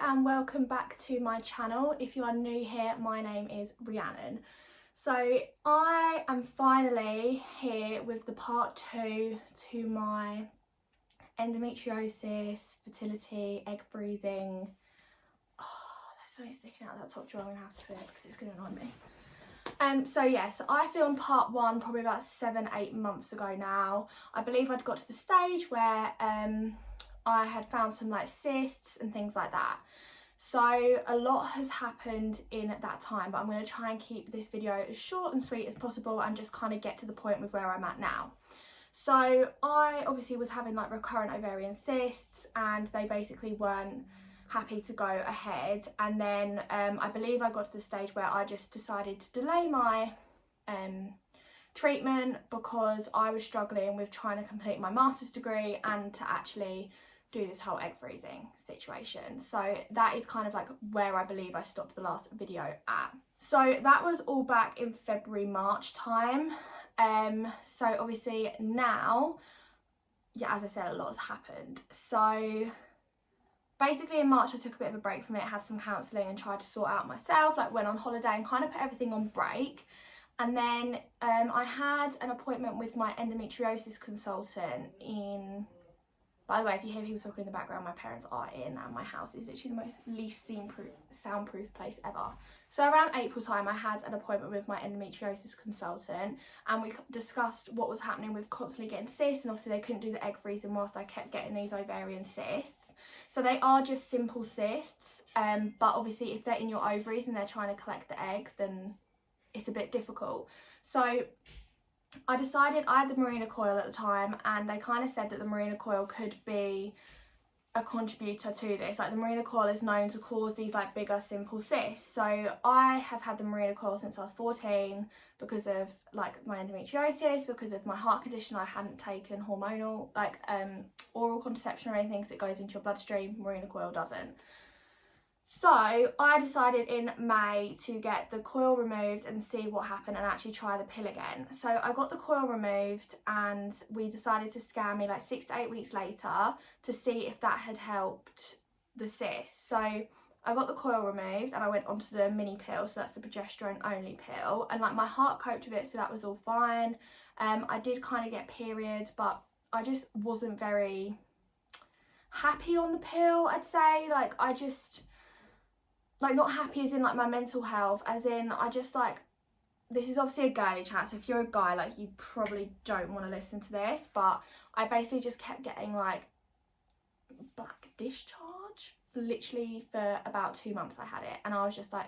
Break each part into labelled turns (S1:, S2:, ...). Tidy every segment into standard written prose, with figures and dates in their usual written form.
S1: and welcome back to my channel. If you are new here, my name is Rhiannon. So I am finally here with the part 2 to my endometriosis, fertility, egg freezing. Oh, there's something sticking out of that top drawer. I'm gonna have to put it because it's gonna annoy me. So yes, I filmed part 1 probably about 7-8 months ago now. I believe I'd got to the stage where I had found some like cysts and things like that. So a lot has happened in that time, but I'm going to try and keep this video as short and sweet as possible and just kind of get to the point with where I'm at now. So I obviously was having like recurrent ovarian cysts and they basically weren't happy to go ahead, and then I believe I got to the stage where I just decided to delay my treatment because I was struggling with trying to complete my master's degree and to actually do this whole egg freezing situation. So that is kind of like where I believe I stopped the last video at. So that was all back in February, March time. So obviously now, yeah, as I said, a lot has happened. So basically in March I took a bit of a break from it, had some counselling and tried to sort out myself, like went on holiday and kind of put everything on break. And then I had an appointment with my endometriosis consultant in, by the way, if you hear people talking in the background, my parents are in and my house is literally the most least soundproof place ever. So around April time I had an appointment with my endometriosis consultant and we discussed what was happening with constantly getting cysts, and obviously they couldn't do the egg freezing whilst I kept getting these ovarian cysts. So they are just simple cysts, but obviously if they're in your ovaries and they're trying to collect the eggs, then it's a bit difficult. So I decided, I had the Mirena coil at the time and they kind of said that the Mirena coil could be a contributor to this. Like the Mirena coil is known to cause these like bigger simple cysts. So I have had the Mirena coil since I was 14 because of like my endometriosis, because of my heart condition. I hadn't taken hormonal like oral contraception or anything because it goes into your bloodstream. Mirena coil doesn't. So I decided in May to get the coil removed and see what happened and actually try the pill again. So I got the coil removed and we decided to scan me like 6 to 8 weeks later to see if that had helped the cyst. So I got the coil removed and I went onto the mini pill, so that's the progesterone only pill, and like my heart coped with it, so that was all fine. I did kind of get periods, but I just wasn't very happy on the pill, I'd say. Like I just, like not happy as in like my mental health, as in I just like, this is obviously a girly chat, so if you're a guy, like you probably don't want to listen to this, but I basically just kept getting like black discharge literally for about 2 months. I had it and I was just like,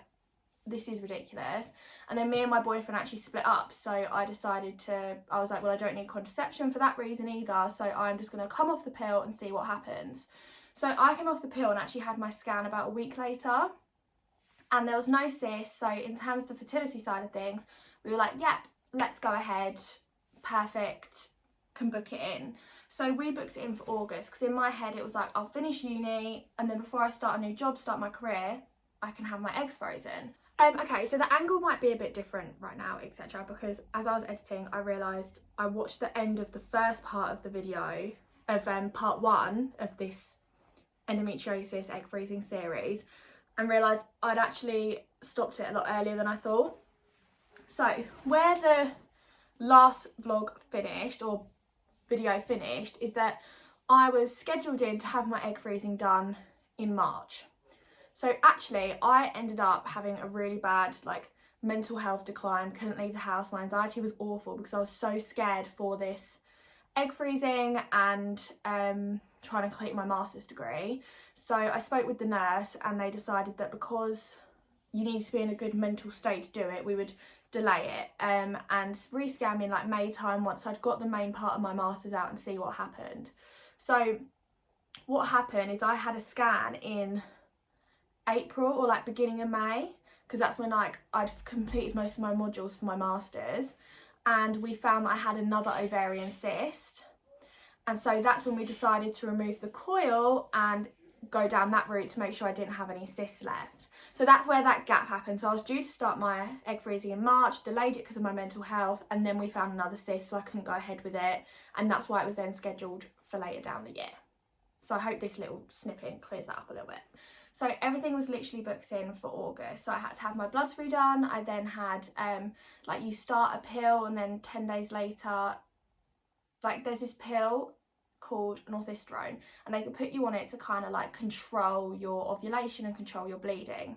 S1: this is ridiculous. And then me and my boyfriend actually split up, so I decided to, I was like, well, I don't need contraception for that reason either, so I'm just going to come off the pill and see what happens. So I came off the pill and actually had my scan about a week later and there was no cyst. So in terms of the fertility side of things, we were like, yep, let's go ahead, perfect, can book it in. So we booked it in for August because in my head it was like, I'll finish uni and then before I start a new job, start my career, I can have my eggs frozen. Okay, so the angle might be a bit different right now, etc., because as I was editing I realised I watched the end of the first part of the video of part 1 of this endometriosis egg freezing series and realised I'd actually stopped it a lot earlier than I thought. So where the last vlog finished, or video finished, is that I was scheduled in to have my egg freezing done in March. So actually I ended up having a really bad like mental health decline, couldn't leave the house, my anxiety was awful because I was so scared for this egg freezing and trying to complete my master's degree. So I spoke with the nurse and they decided that because you need to be in a good mental state to do it, we would delay it and rescan me in like May time once I'd got the main part of my master's out and see what happened. So what happened is I had a scan in April or like beginning of May, because that's when like I'd completed most of my modules for my master's, and we found that I had another ovarian cyst, and so that's when we decided to remove the coil and go down that route to make sure I didn't have any cysts left. So that's where that gap happened. So I was due to start my egg freezing in March, delayed it because of my mental health, and then we found another cyst, so I couldn't go ahead with it, and that's why it was then scheduled for later down the year. So I hope this little snippet clears that up a little bit. So everything was literally booked in for August. So I had to have my bloods redone. I then had like, you start a pill and then 10 days later, like, there's this pill called northisterone, and they can put you on it to kind of like control your ovulation and control your bleeding.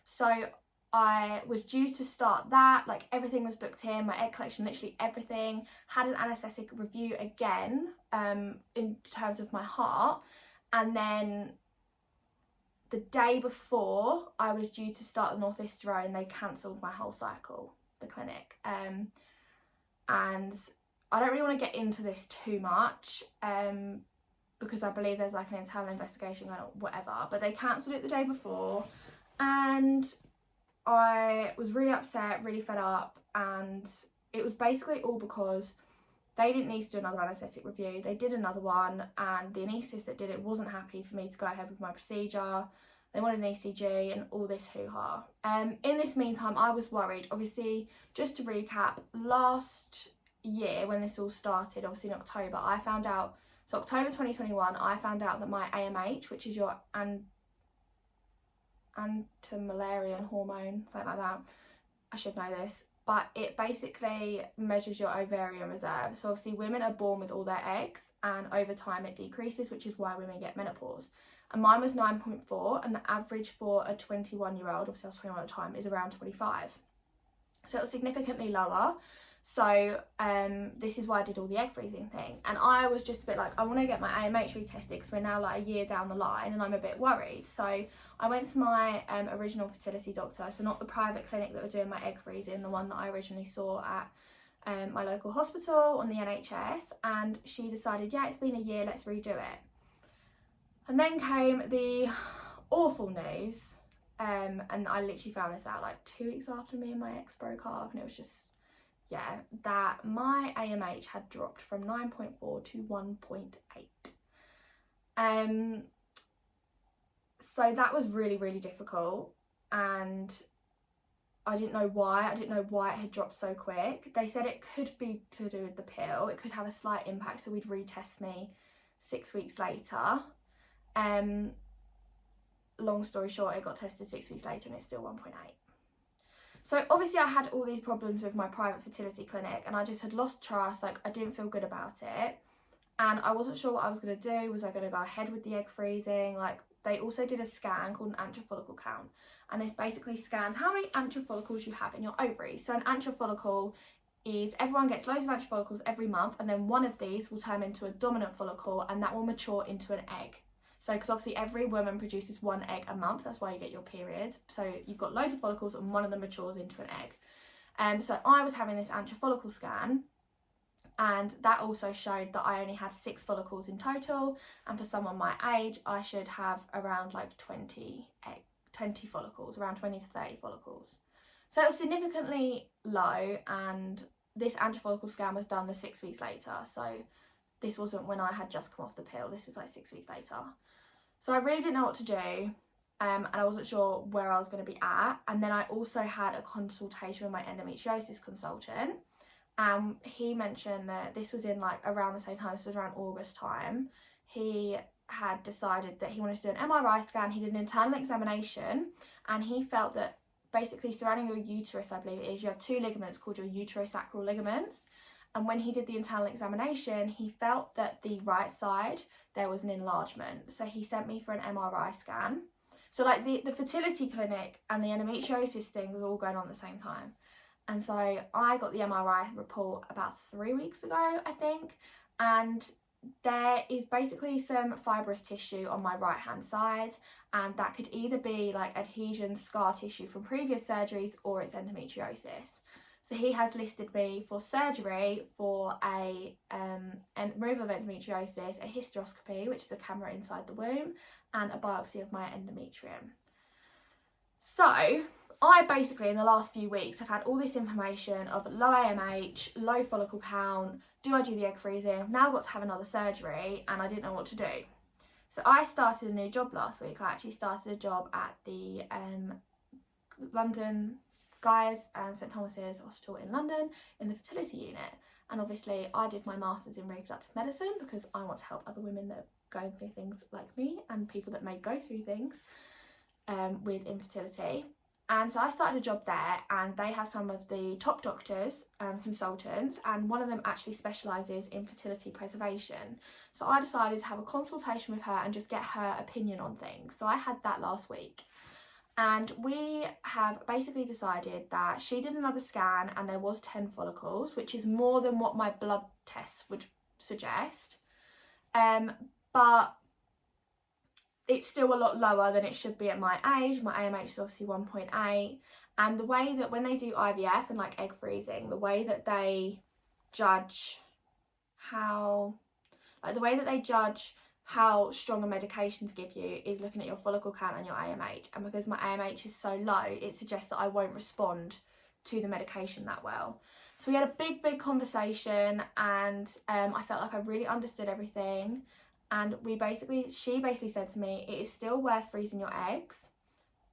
S1: So I was due to start that, like, everything was booked in, my egg collection, literally everything. Had an anaesthetic review again in terms of my heart, and then the day before I was due to start the northisterone, they cancelled my whole cycle, the clinic. And I don't really want to get into this too much because I believe there's like an internal investigation going on, whatever, but they cancelled it the day before, and I was really upset, really fed up, and it was basically all because they didn't need to do another anaesthetic review. They did another one, and the anaesthetist that did it wasn't happy for me to go ahead with my procedure. They wanted an ECG and all this hoo-ha. In this meantime, I was worried. Obviously, just to recap, last year when this all started, obviously in October, I found out, so October 2021, I found out that my AMH, which is your anti-malarian hormone, something like that, I should know this, but it basically measures your ovarian reserve. So obviously women are born with all their eggs, and over time it decreases, which is why women get menopause. And mine was 9.4, and the average for a 21-year-old, obviously I was 21 at the time, is around 25. So it was significantly lower. So this is why I did all the egg freezing thing, and I was just a bit like, I want to get my AMH retested because we're now like a year down the line and I'm a bit worried. So I went to my original fertility doctor, so not the private clinic that were doing my egg freezing, the one that I originally saw at my local hospital on the NHS, and she decided, yeah, it's been a year, let's redo it. And then came the awful news, and I literally found this out like 2 weeks after me and my ex broke up, and it was just, yeah, that my AMH had dropped from 9.4 to 1.8. So that was really, really difficult, and I didn't know why. I didn't know why it had dropped so quick. They said it could be to do with the pill. It could have a slight impact, so we'd retest me 6 weeks later. Long story short, it got tested 6 weeks later and it's still 1.8. So obviously I had all these problems with my private fertility clinic, and I just had lost trust. Like, I didn't feel good about it, and I wasn't sure what I was going to do. Was I going to go ahead with the egg freezing? Like, they also did a scan called an antral follicle count, and this basically scans how many antral follicles you have in your ovaries. So an antral follicle is, everyone gets loads of antral follicles every month, and then one of these will turn into a dominant follicle, and that will mature into an egg. So, because obviously every woman produces 1 egg a month, that's why you get your period. So you've got loads of follicles and one of them matures into an egg. So I was having this antral follicle scan, and that also showed that I only had 6 follicles in total, and for someone my age I should have around like 20 follicles, around 20 to 30 follicles. So it was significantly low, and this antral follicle scan was done the 6 weeks later. So this wasn't when I had just come off the pill, this was like 6 weeks later. So I really didn't know what to do, and I wasn't sure where I was going to be at. And then I also had a consultation with my endometriosis consultant, and he mentioned that this was in like around the same time, this was around August time. He had decided that he wanted to do an MRI scan. He did an internal examination, and he felt that basically surrounding your uterus, I believe it is, you have 2 ligaments called your uterosacral ligaments. And when he did the internal examination, he felt that the right side, there was an enlargement. So he sent me for an MRI scan. So like the fertility clinic and the endometriosis thing was all going on at the same time. And so I got the MRI report about 3 weeks ago, I think. And there is basically some fibrous tissue on my right hand side, and that could either be like adhesion, scar tissue from previous surgeries, or it's endometriosis. So he has listed me for surgery for a removal of endometriosis, a hysteroscopy, which is a camera inside the womb, and a biopsy of my endometrium. So I basically in the last few weeks have had all this information of low AMH, low follicle count, do I do the egg freezing? I've now got to have another surgery, and I didn't know what to do. So I started a new job last week. I actually started a job at the London Guy's and St Thomas's Hospital in London in the fertility unit. And obviously I did my masters in reproductive medicine because I want to help other women that are going through things like me and people that may go through things. with infertility. And so I started a job there, and they have some of the top doctors, consultants, and one of them actually specialises in fertility preservation. So I decided to have a consultation with her and just get her opinion on things. So I had that last week. And we have basically decided that she did another scan and there was 10 follicles, which is more than what my blood tests would suggest. But it's still a lot lower than it should be at my age. My AMH is obviously 1.8. And the way that when they do IVF and like egg freezing, the way that they judge how strong a medication to give you is looking at your follicle count and your AMH. And because my AMH is so low, it suggests that I won't respond to the medication that well. So we had a big conversation, and I felt like I really understood everything. And she basically said to me, it is still worth freezing your eggs,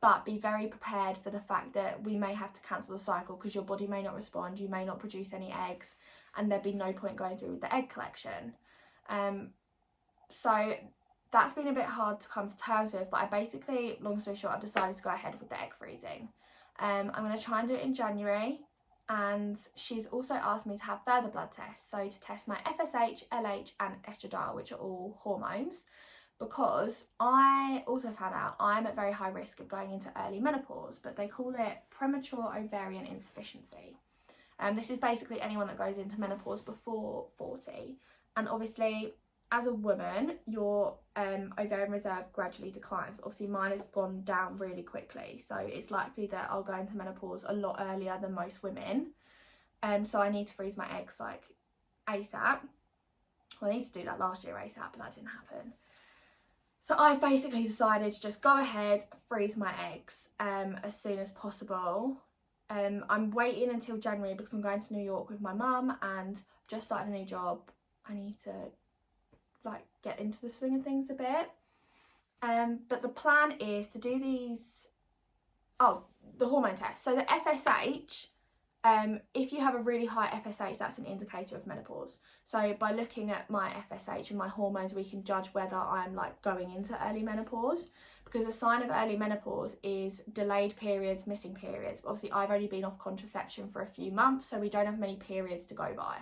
S1: but be very prepared for the fact that we may have to cancel the cycle because your body may not respond, you may not produce any eggs, and there'd be no point going through with the egg collection. So that's been a bit hard to come to terms with, but I basically, long story short, I've decided to go ahead with the egg freezing. I'm going to try and do it in January, and she's also asked me to have further blood tests, so to test my FSH, LH and estradiol, which are all hormones, because I also found out I'm at very high risk of going into early menopause, but they call it premature ovarian insufficiency. This is basically anyone that goes into menopause before 40, and obviously as a woman your ovarian reserve gradually declines, but obviously mine has gone down really quickly, so it's likely that I'll go into menopause a lot earlier than most women. So I need to freeze my eggs like ASAP. Well, I need to do that last year ASAP, but that didn't happen. So I've basically decided to just go ahead, freeze my eggs as soon as possible. I'm waiting until January because I'm going to New York with my mum and I've just started a new job. I need to like get into the swing of things a bit. But the plan is to do the hormone test. So the FSH, if you have a really high FSH, that's an indicator of menopause. So by looking at my FSH and my hormones, we can judge whether I'm like going into early menopause, because a sign of early menopause is delayed periods, missing periods. But obviously I've only been off contraception for a few months, so we don't have many periods to go by.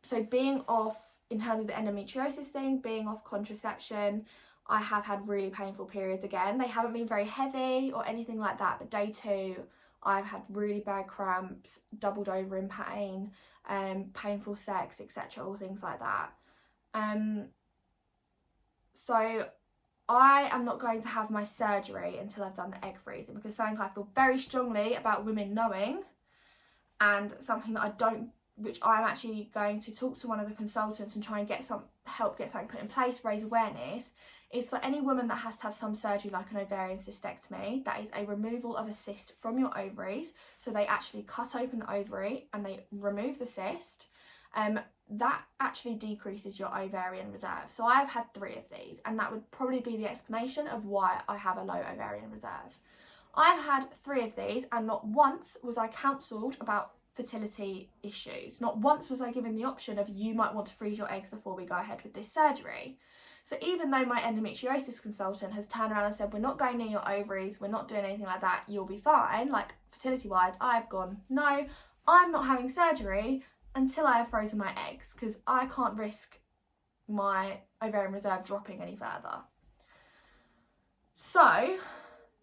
S1: So being off, in terms of the endometriosis thing, being off contraception, I have had really painful periods again. They haven't been very heavy or anything like that, but day 2 I've had really bad cramps, doubled over in pain, painful sex, etc., all things like that. So I am not going to have my surgery until I've done the egg freezing, because something I feel very strongly about women knowing, and something that which I'm actually going to talk to one of the consultants and try and get help get something put in place, raise awareness, is for any woman that has to have some surgery like an ovarian cystectomy. That is a removal of a cyst from your ovaries. So they actually cut open the ovary and they remove the cyst. That actually decreases your ovarian reserve. So I've had 3 of these, and that would probably be the explanation of why I have a low ovarian reserve. I've had 3 of these, and not once was I counselled about fertility issues. Not once was I given the option of, you might want to freeze your eggs before we go ahead with this surgery. So even though my endometriosis consultant has turned around and said, we're not going near your ovaries, we're not doing anything like that, you'll be fine, like fertility wise, I've gone, no, I'm not having surgery until I have frozen my eggs, because I can't risk my ovarian reserve dropping any further. So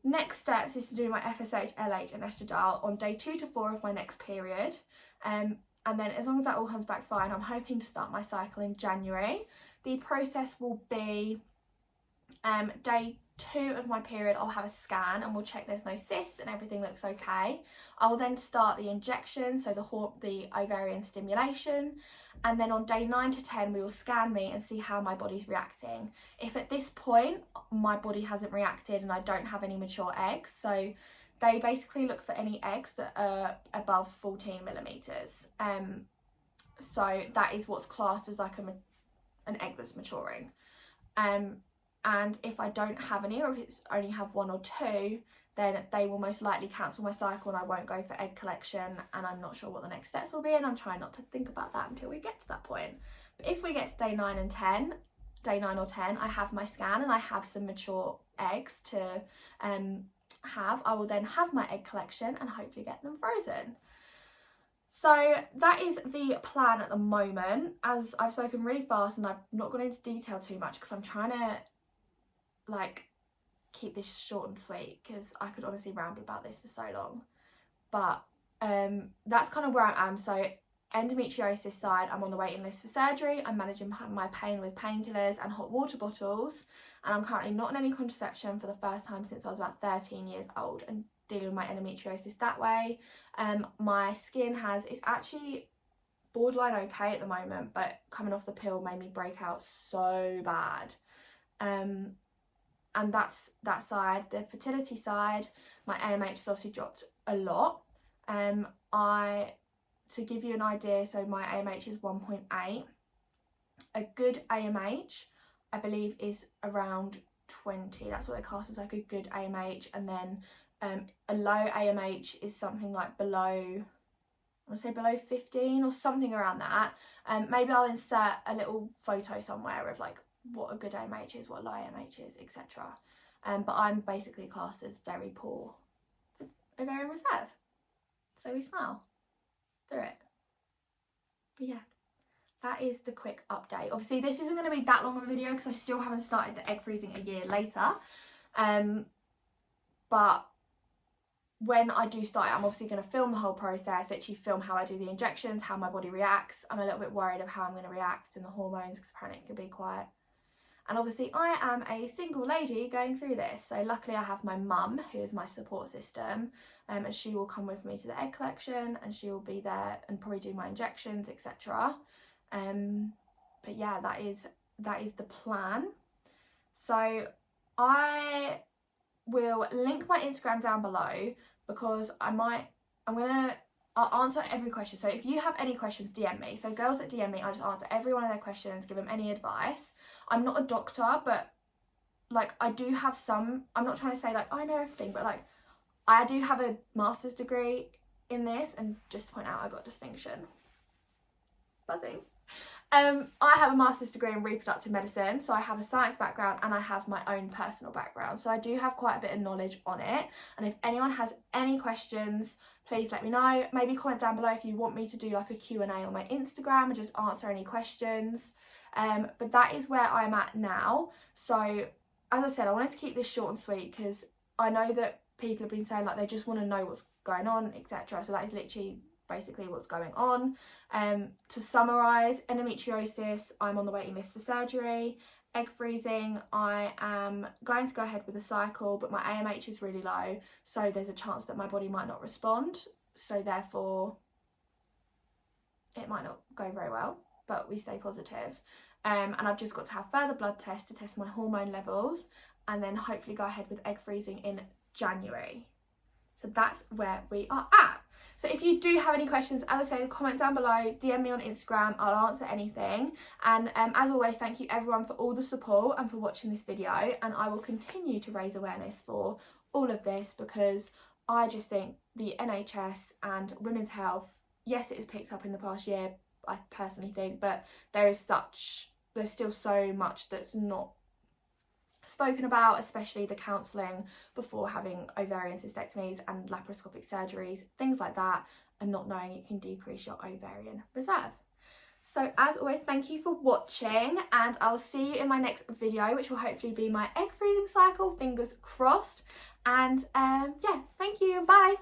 S1: next steps is to do my FSH, LH and estradiol on day 2 to 4 of my next period. And then as long as that all comes back fine, I'm hoping to start my cycle in January. The process will be day 2 of my period, I'll have a scan and we'll check there's no cysts and everything looks okay. I will then start the injection, so the ovarian stimulation, and then on day 9 to 10 we will scan me and see how my body's reacting. If at this point my body hasn't reacted and I don't have any mature eggs, so they basically look for any eggs that are above 14 millimeters. So that is what's classed as like an egg that's maturing. And if I don't have any, or if it's only have 1 or 2, then they will most likely cancel my cycle and I won't go for egg collection, and I'm not sure what the next steps will be, and I'm trying not to think about that until we get to that point. But if we get to day 9 and 10, day 9 or 10, I have my scan and I have some mature eggs to have. I will then have my egg collection and hopefully get them frozen. So that is the plan at the moment. As I've spoken really fast and I've not gone into detail too much because I'm trying to like keep this short and sweet, because I could honestly ramble about this for so long. But that's kind of where I am. So endometriosis side, I'm on the waiting list for surgery. I'm managing my pain with painkillers and hot water bottles, and I'm currently not on any contraception for the first time since I was about 13 years old, and dealing with my endometriosis that way. My skin it's actually borderline okay at the moment, but coming off the pill made me break out so bad. And that's that side. The fertility side, my AMH has obviously dropped a lot. To give you an idea, so my AMH is 1.8. A good AMH, I believe, is around 20. That's what they class as like a good AMH. And then a low AMH is something like below, I want to say below 15 or something around that. Maybe I'll insert a little photo somewhere of like what a good AMH is, what a low AMH is, etc. But I'm basically classed as very poor ovarian reserve. So we smile through it. But yeah, that is the quick update. Obviously this isn't going to be that long of a video because I still haven't started the egg freezing a year later. But when I do start it, I'm obviously going to film the whole process, actually film how I do the injections, how my body reacts. I'm a little bit worried of how I'm going to react and the hormones, because apparently it can be quite. And obviously I am a single lady going through this, so luckily I have my mum, who is my support system, and she will come with me to the egg collection and she will be there and probably do my injections, etc. But yeah, that is the plan. So I will link my Instagram down below, because I'll answer every question. So if you have any questions, DM me. So girls that DM me, I just answer every one of their questions, give them any advice. I'm not a doctor, but like I do have some, I'm not trying to say like I know everything, but like I do have a master's degree in this, and just to point out I got distinction. Buzzing. I have a master's degree in reproductive medicine, so I have a science background and I have my own personal background, so I do have quite a bit of knowledge on it. And if anyone has any questions, please let me know. Maybe comment down below if you want me to do like a Q&A on my Instagram and just answer any questions. But that is where I'm at now. So as I said, I wanted to keep this short and sweet because I know that people have been saying like they just want to know what's going on, etc. So that is literally basically what's going on. To summarise, endometriosis, I'm on the waiting list for surgery. Egg freezing, I am going to go ahead with a cycle, but my AMH is really low, so there's a chance that my body might not respond, so therefore it might not go very well, but we stay positive. And I've just got to have further blood tests to test my hormone levels, and then hopefully go ahead with egg freezing in January. So that's where we are at. So if you do have any questions, as I said, comment down below, DM me on Instagram, I'll answer anything. And as always, thank you everyone for all the support and for watching this video. And I will continue to raise awareness for all of this, because I just think the NHS and women's health, yes, it has picked up in the past year, I personally think, but there's still so much that's not spoken about, especially the counselling before having ovarian cystectomies and laparoscopic surgeries, things like that, and not knowing it can decrease your ovarian reserve. So as always, thank you for watching, and I'll see you in my next video, which will hopefully be my egg freezing cycle, fingers crossed. And yeah, thank you and bye.